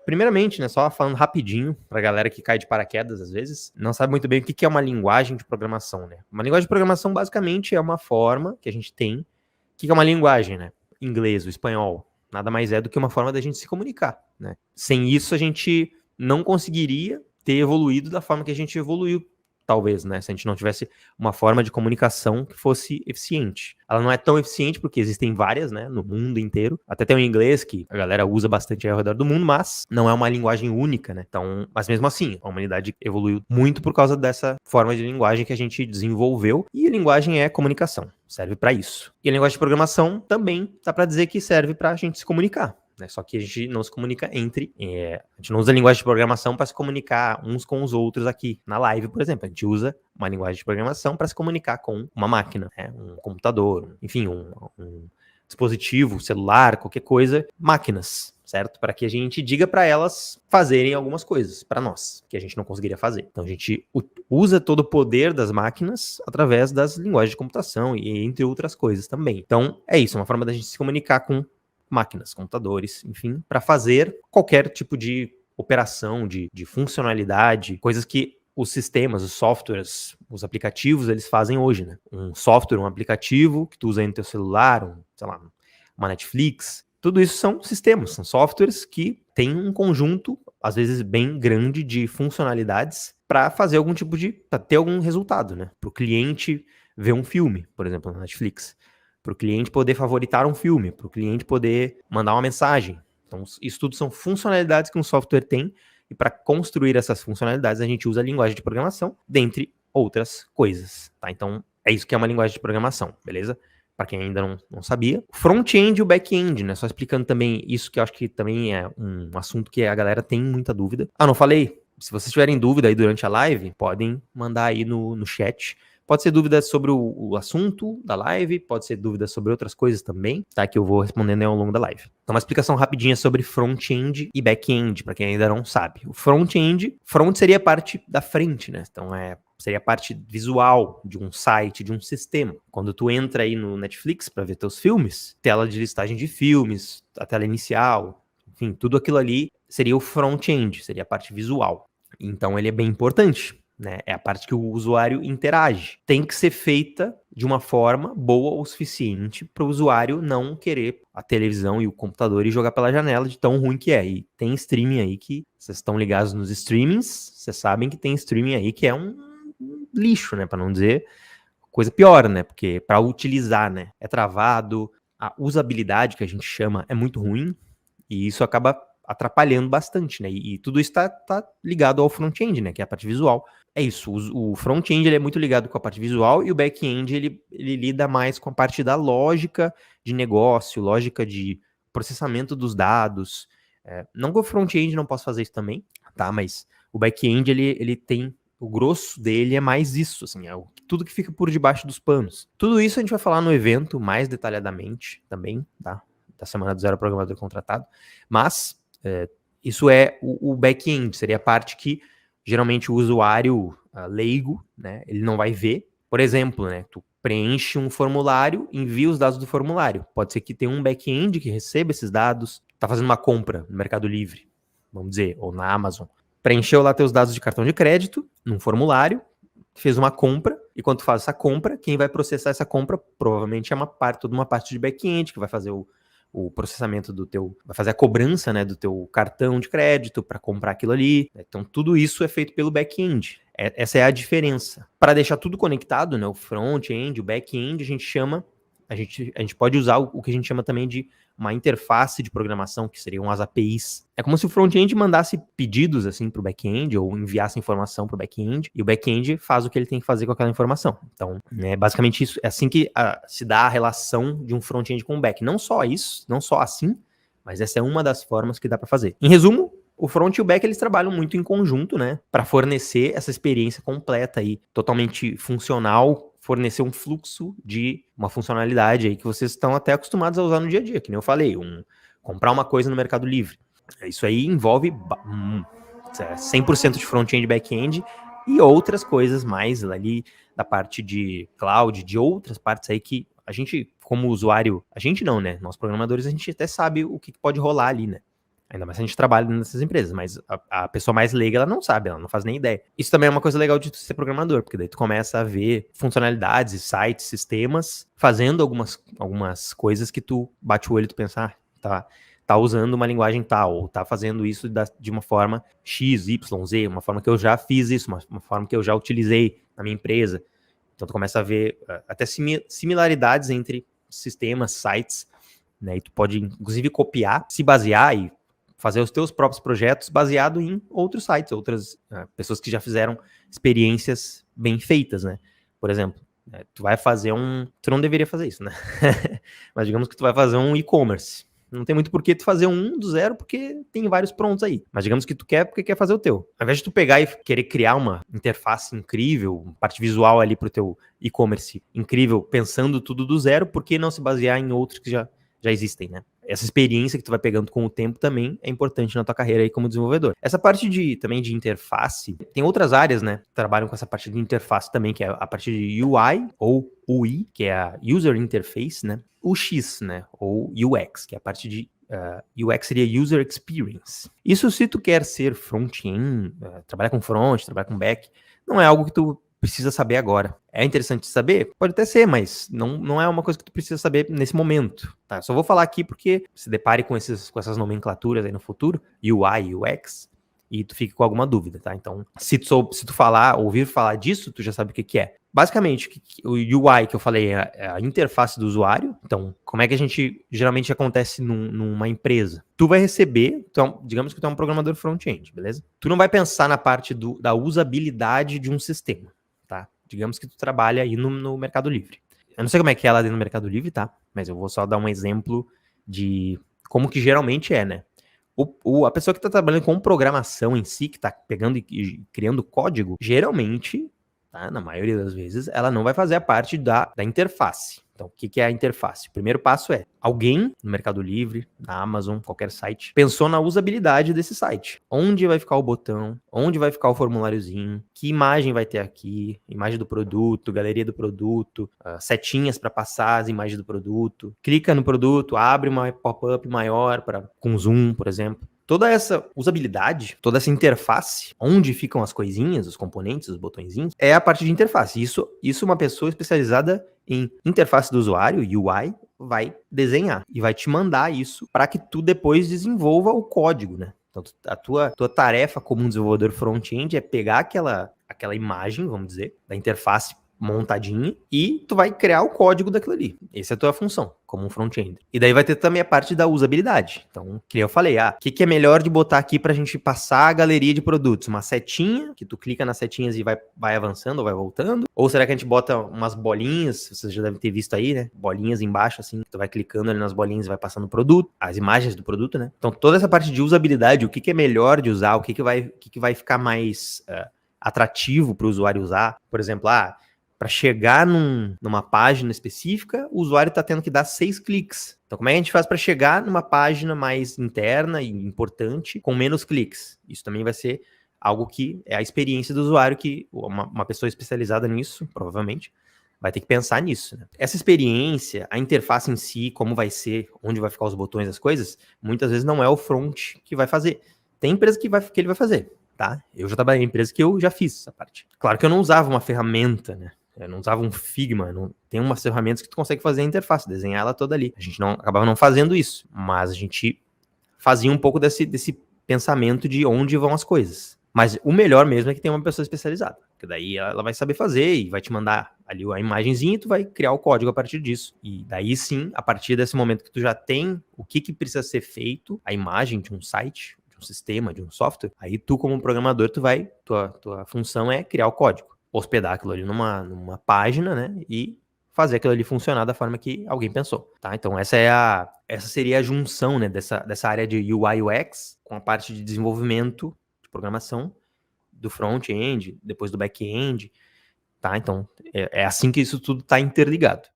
Primeiramente, né, só falando rapidinho, pra galera que cai de paraquedas às vezes, não sabe muito bem o que é uma linguagem de programação, né? Uma linguagem de programação basicamente é uma forma que a gente tem. O que é uma linguagem, né? Inglês, o espanhol, nada mais é do que uma forma da gente se comunicar, né? Sem isso a gente não conseguiria ter evoluído da forma que a gente evoluiu, talvez, né? Se a gente não tivesse uma forma de comunicação que fosse eficiente. Ela não é tão eficiente porque existem várias, né, no mundo inteiro. Até tem o inglês que a galera usa bastante ao redor do mundo, mas não é uma linguagem única, né? Então, mas mesmo assim, a humanidade evoluiu muito por causa dessa forma de linguagem que a gente desenvolveu. E a linguagem é comunicação, serve para isso. E a linguagem de programação também dá para dizer que serve para a gente se comunicar. Né? Só que a gente não se comunica a gente não usa a linguagem de programação para se comunicar uns com os outros aqui na live, por exemplo. A gente usa uma linguagem de programação para se comunicar com uma máquina, né? Um computador, enfim, um dispositivo, celular, qualquer coisa, máquinas, certo? Para que a gente diga para elas fazerem algumas coisas para nós, que a gente não conseguiria fazer. Então a gente usa todo o poder das máquinas através das linguagens de computação e entre outras coisas também. Então é isso, uma forma da gente se comunicar com máquinas, computadores, enfim, para fazer qualquer tipo de operação, de funcionalidade, coisas que os sistemas, os softwares, os aplicativos, eles fazem hoje, né? Um software, um aplicativo que tu usa aí no teu celular, sei lá, uma Netflix, tudo isso são sistemas, são softwares que têm um conjunto, às vezes bem grande, de funcionalidades para fazer algum tipo de, para ter algum resultado, né? Para o cliente ver um filme, por exemplo, na Netflix. Para o cliente poder favoritar um filme, para o cliente poder mandar uma mensagem. Então, isso tudo são funcionalidades que um software tem, e para construir essas funcionalidades a gente usa a linguagem de programação, dentre outras coisas, tá? Então, é isso que é uma linguagem de programação, beleza? Para quem ainda não sabia. O front-end e o back-end, né? Só explicando também isso, que eu acho que também é um assunto que a galera tem muita dúvida. Ah, não falei? Se vocês tiverem dúvida aí durante a live, podem mandar aí no chat. Pode ser dúvidas sobre o assunto da live, pode ser dúvidas sobre outras coisas também, tá? Que eu vou respondendo ao longo da live. Então, uma explicação rapidinha sobre front-end e back-end, para quem ainda não sabe. O front-end, front seria a parte da frente, né? Então, seria a parte visual de um site, de um sistema. Quando tu entra aí no Netflix para ver teus filmes, tela de listagem de filmes, a tela inicial, enfim, tudo aquilo ali seria o front-end, seria a parte visual. Então, ele é bem importante. Né? É a parte que o usuário interage. Tem que ser feita de uma forma boa o suficiente para o usuário não querer a televisão e o computador e jogar pela janela de tão ruim que é. E tem streaming aí que vocês estão ligados nos streamings, vocês sabem que tem streaming aí que é um lixo, né? Para não dizer coisa pior, né? Porque para utilizar, né? É travado, a usabilidade que a gente chama é muito ruim e isso acaba atrapalhando bastante, né? E tudo isso tá ligado ao front-end, né? Que é a parte visual. É isso, o front-end ele é muito ligado com a parte visual e o back-end ele lida mais com a parte da lógica de negócio, lógica de processamento dos dados. Não que o front-end não possa fazer isso também, tá? Mas o back-end ele tem, o grosso dele é mais isso, assim, tudo que fica por debaixo dos panos. Tudo isso a gente vai falar no evento mais detalhadamente também, tá? Da Semana do Zero Programador Contratado. Mas isso é o back-end, seria a parte que geralmente o usuário leigo, né, ele não vai ver. Por exemplo, né, tu preenche um formulário, envia os dados do formulário. Pode ser que tenha um back-end que receba esses dados, tá fazendo uma compra no Mercado Livre, vamos dizer, ou na Amazon. Preencheu lá teus dados de cartão de crédito num formulário, fez uma compra, e quando tu faz essa compra, quem vai processar essa compra provavelmente é toda uma parte de back-end que vai fazer o processamento do teu, vai fazer a cobrança, né, do teu cartão de crédito para comprar aquilo ali. Então, tudo isso é feito pelo back-end. Essa é a diferença. Para deixar tudo conectado, né, o front-end, o back-end, a gente pode usar o que a gente chama também de uma interface de programação, que seriam as APIs. É como se o front-end mandasse pedidos assim para o back-end ou enviasse informação para o back-end, e o back-end faz o que ele tem que fazer com aquela informação. Então, basicamente isso, é assim que se dá a relação de um front-end com o back. Não só isso, não só assim, mas essa é uma das formas que dá para fazer. Em resumo, o front e o back, eles trabalham muito em conjunto, né, para fornecer essa experiência completa aí, totalmente funcional, fornecer um fluxo de uma funcionalidade aí que vocês estão até acostumados a usar no dia a dia, que nem eu falei, comprar uma coisa no Mercado Livre. Isso aí envolve 100% de front-end e back-end e outras coisas mais ali da parte de cloud, de outras partes aí que a gente, como usuário, a gente não, né? Nós programadores, a gente até sabe o que pode rolar ali, né? Ainda mais se a gente trabalha nessas empresas, mas a pessoa mais leiga, ela não sabe, ela não faz nem ideia. Isso também é uma coisa legal de tu ser programador, porque daí tu começa a ver funcionalidades, sites, sistemas, fazendo algumas coisas que tu bate o olho e tu pensa, tá usando uma linguagem tal, ou tá fazendo isso de uma forma X, Y, Z, uma forma que eu já fiz isso, uma forma que eu já utilizei na minha empresa. Então tu começa a ver até similaridades entre sistemas, sites, né? E tu pode, inclusive, copiar, se basear e fazer os teus próprios projetos baseado em outros sites, outras pessoas que já fizeram experiências bem feitas, né? Por exemplo, tu vai fazer tu não deveria fazer isso, né? Mas digamos que tu vai fazer um e-commerce. Não tem muito por que tu fazer um do zero, porque tem vários prontos aí. Mas digamos que tu quer porque quer fazer o teu. Ao invés de tu pegar e querer criar uma interface incrível, uma parte visual ali pro teu e-commerce incrível, pensando tudo do zero, por que não se basear em outros que já existem, né? Essa experiência que tu vai pegando com o tempo também é importante na tua carreira aí como desenvolvedor. Essa parte também de interface, tem outras áreas, né, que trabalham com essa parte de interface também, que é a parte de UI ou UI, que é a User Interface, né? O X, né, ou UX, que é a parte de UX seria User Experience. Isso se tu quer ser front-end, trabalhar com front, trabalhar com back, não é algo que tu precisa saber agora. É interessante saber? Pode até ser, mas não é uma coisa que tu precisa saber nesse momento, tá? Só vou falar aqui porque se depare com essas nomenclaturas aí no futuro, UI, UX, e tu fica com alguma dúvida, tá? Então, se tu ouvir falar disso, tu já sabe o que é. Basicamente, o UI que eu falei é a interface do usuário. Então, como é que a gente geralmente acontece numa empresa? Tu vai receber, digamos que tu é um programador front-end, beleza? Tu não vai pensar na parte da usabilidade de um sistema, tá? Digamos que tu trabalha aí no Mercado Livre. Eu não sei como é que é lá dentro do Mercado Livre, tá? Mas eu vou só dar um exemplo de como que geralmente é, né? A pessoa que está trabalhando com programação em si, que está pegando e criando código, geralmente, tá, na maioria das vezes, ela não vai fazer a parte da interface. Então, o que é a interface? O primeiro passo é alguém no Mercado Livre, na Amazon, qualquer site, pensou na usabilidade desse site. Onde vai ficar o botão? Onde vai ficar o formuláriozinho? Que imagem vai ter aqui? Imagem do produto, galeria do produto, setinhas para passar as imagens do produto. Clica no produto, abre uma pop-up maior com zoom, por exemplo. Toda essa usabilidade, toda essa interface, onde ficam as coisinhas, os componentes, os botõezinhos, é a parte de interface. Isso uma pessoa especializada em interface do usuário, UI, vai desenhar e vai te mandar isso para que tu depois desenvolva o código, né? Então, a tua tarefa como um desenvolvedor front-end é pegar aquela imagem, vamos dizer, da interface montadinha e tu vai criar o código daquilo ali. Essa é a tua função como um front-end. E daí vai ter também a parte da usabilidade. Então, que eu falei, o que é melhor de botar aqui pra gente passar a galeria de produtos? Uma setinha, que tu clica nas setinhas e vai avançando ou vai voltando? Ou será que a gente bota umas bolinhas, vocês já devem ter visto aí, né? Bolinhas embaixo, assim, tu vai clicando ali nas bolinhas e vai passando o produto, as imagens do produto, né? Então, toda essa parte de usabilidade, o que é melhor de usar, o que vai ficar mais atrativo para o usuário usar. Por exemplo, para chegar numa página específica, o usuário está tendo que dar 6 cliques. Então, como é que a gente faz para chegar numa página mais interna e importante com menos cliques? Isso também vai ser algo que é a experiência do usuário, que uma pessoa especializada nisso, provavelmente, vai ter que pensar nisso, né? Essa experiência, a interface em si, como vai ser, onde vai ficar os botões, as coisas, muitas vezes não é o front que vai fazer. Tem empresa que ele vai fazer, tá? Eu já trabalhei em empresa que eu já fiz essa parte. Claro que eu não usava uma ferramenta, né? Eu não usava um Figma, tem umas ferramentas que tu consegue fazer a interface, desenhar ela toda ali. A gente acabava não fazendo isso, mas a gente fazia um pouco desse pensamento de onde vão as coisas. Mas o melhor mesmo é que tem uma pessoa especializada, porque daí ela vai saber fazer e vai te mandar ali a imagenzinha e tu vai criar o código a partir disso. E daí sim, a partir desse momento que tu já tem o que precisa ser feito, a imagem de um site, de um sistema, de um software, aí tu como programador, tua função é criar o código, hospedar aquilo ali numa página, né, e fazer aquilo ali funcionar da forma que alguém pensou, tá? Então essa seria a junção, né, dessa área de UI UX com a parte de desenvolvimento de programação do front-end, depois do back-end, tá? Então é assim que isso tudo está interligado.